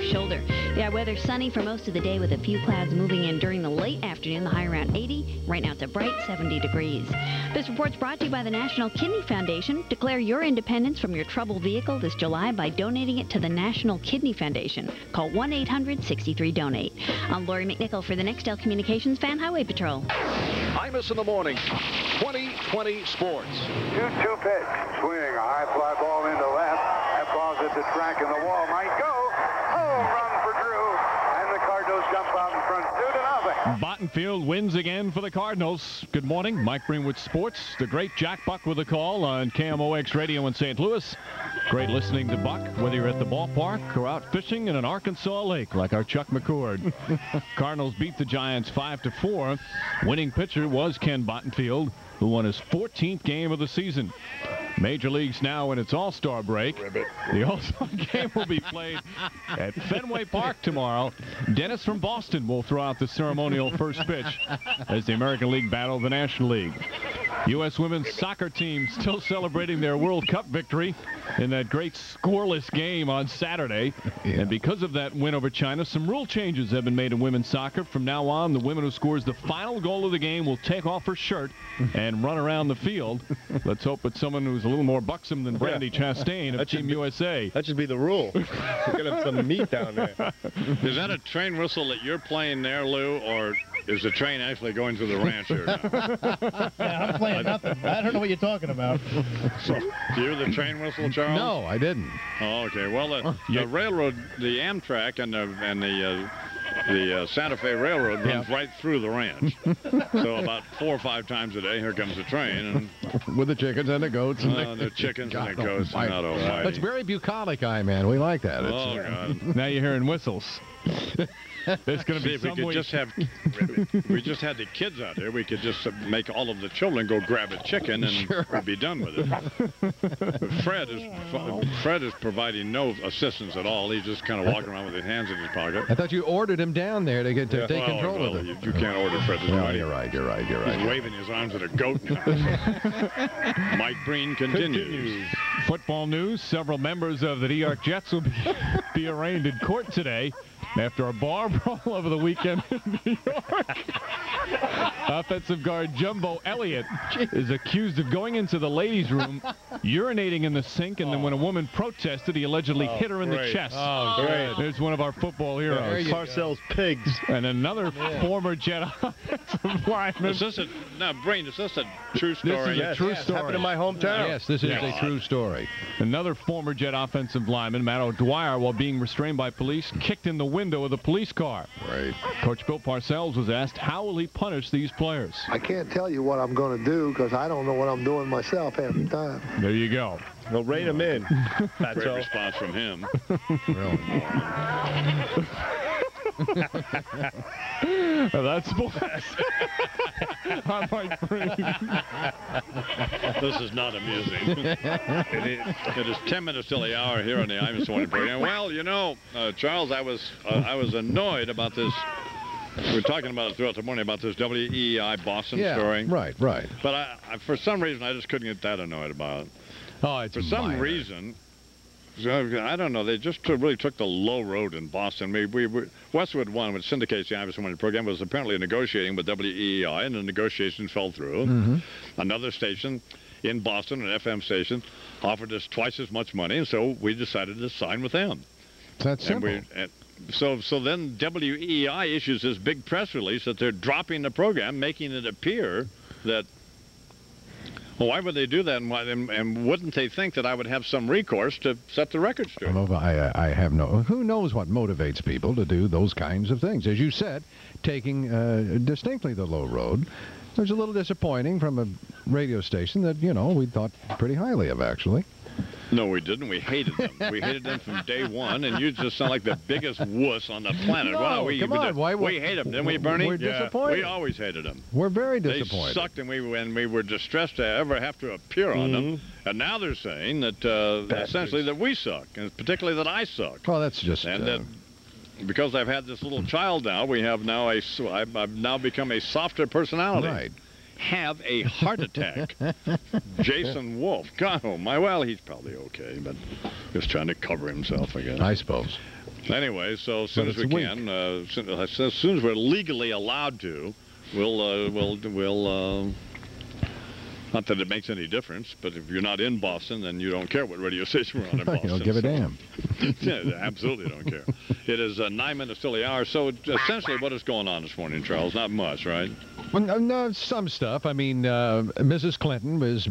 left shoulder. Yeah, weather sunny for most of the day with a few clouds moving in during the late afternoon. The high around 80. Right now it's a bright 70 degrees. This report's brought to you by the National Kidney Foundation. Declare your independence from your troubled vehicle this July by donating it to the National Kidney Foundation. Call 1-800-63-DONATE. I'm Lori McNichol for the Nextel Communications Fan Highway Patrol. Imus in the morning. 2020 Sports. 2-2 pitch. Swing. A high fly ball into left. That ball's at the track and the wall. Might go. Home run for Drew. And the Cardinals jump out in front 2-0. Bottenfield wins again for the Cardinals. Good morning. Mike Breen with sports. The great Jack Buck with a call on KMOX Radio in St. Louis. Great listening to Buck, whether you're at the ballpark or out fishing in an Arkansas lake like our Chuck McCord. Cardinals beat the Giants 5-4. Winning pitcher was Ken Bottenfield, who won his 14th game of the season. Major Leagues now in its All-Star break. The All-Star game will be played at Fenway Park tomorrow. Dennis from Boston will throw out the ceremonial first pitch as the American League battle the National League. U.S. women's soccer team still celebrating their World Cup victory in that great scoreless game on Saturday. And because of that win over China, some rule changes have been made in women's soccer. From now on, the woman who scores the final goal of the game will take off her shirt and run around the field. Let's hope it's someone who's a little more buxom than Brandy Chastain of Team USA. That should be the rule. We're going to have some meat down there. Is that a train whistle that you're playing there, Lou, or is the train actually going through the ranch here now? Yeah, I'm playing nothing. I don't know what you're talking about. So, you're the train whistle, Charles? No, I didn't. Oh, okay. Well, the railroad, the Amtrak and the Santa Fe Railroad runs right through the ranch. So about 4 or 5 times a day, here comes the train. And with the chickens and the goats. And the chickens and the goats. Not almighty. It's very bucolic, man. We like that. Oh, God. Now you're hearing whistles. There's going to be some we just had the kids out here. We could just make all of the children go grab a chicken and we'd be done with it. Fred is providing no assistance at all. He's just kind of walking around with his hands in his pocket. I thought you ordered him down there to take control of it. You can't order Fred. You're right. He's waving his arms at a goat now. Mike Breen continues. Football news. Several members of the New York Jets will be arraigned in court today after a bar brawl over the weekend in New York. Offensive guard Jumbo Elliott is accused of going into the ladies' room, urinating in the sink, and then when a woman protested, he allegedly hit her in the chest. Oh, great. There's one of our football heroes. Parcells Pigs. And another former Jet offensive lineman. Breen, is this a true story? This is a true story. Happened in my hometown. Yes, this is a true story. Another former Jet offensive lineman, Matt O'Dwyer, while being restrained by police, kicked in the window of the police car. Right. Coach Bill Parcells was asked, how will he punish these players? I can't tell you what I'm going to do because I don't know what I'm doing myself half the time. There you go. Well, rein him in. Great response from him. Really? That's sports. I'm Mike Breen. This is not amusing. It is 10 minutes till the hour here on the Imus Morning program. Well, you know, Charles, I was annoyed about this. We were talking about it throughout the morning about this WEI Boston story. Right. But I, for some reason, I just couldn't get that annoyed about it. Oh, it's for some reason. I don't know. They just really took the low road in Boston. Westwood One, which syndicates the Imus Morning program, was apparently negotiating with WEI, and the negotiations fell through. Another station in Boston, an FM station, offered us twice as much money, and so we decided to sign with them. That's simple. So then WEI issues this big press release that they're dropping the program, making it appear that. Well, why would they do that, and wouldn't they think that I would have some recourse to set the record straight? I have no... Who knows what motivates people to do those kinds of things? As you said, taking distinctly the low road. It was a little disappointing from a radio station that, we thought pretty highly of, actually. No, we didn't. We hated them. We hated them from day one, and you just sound like the biggest wuss on the planet. No, wow, come on. We hate them, didn't we, Bernie? We're disappointed. We always hated them. We're very disappointed. They sucked, and we were distressed to ever have to appear on them. And now they're saying that essentially that we suck, and particularly that I suck. Well, that's just... And that because I've had this little child now, I've now become a softer personality. Right. Have a heart attack. Jason Wolf. God, oh my, well, he's probably okay, but just trying to cover himself, I guess. I suppose. Anyway, so as soon as we can, as soon as we're legally allowed to, we'll not that it makes any difference, but if you're not in Boston, then you don't care what radio station we're on in Boston. You don't give a damn. Yeah, absolutely don't care. It is 9 minutes till the hour, so essentially what is going on this morning, Charles? Not much, right? Well, no, some stuff. I mean, Mrs. Clinton was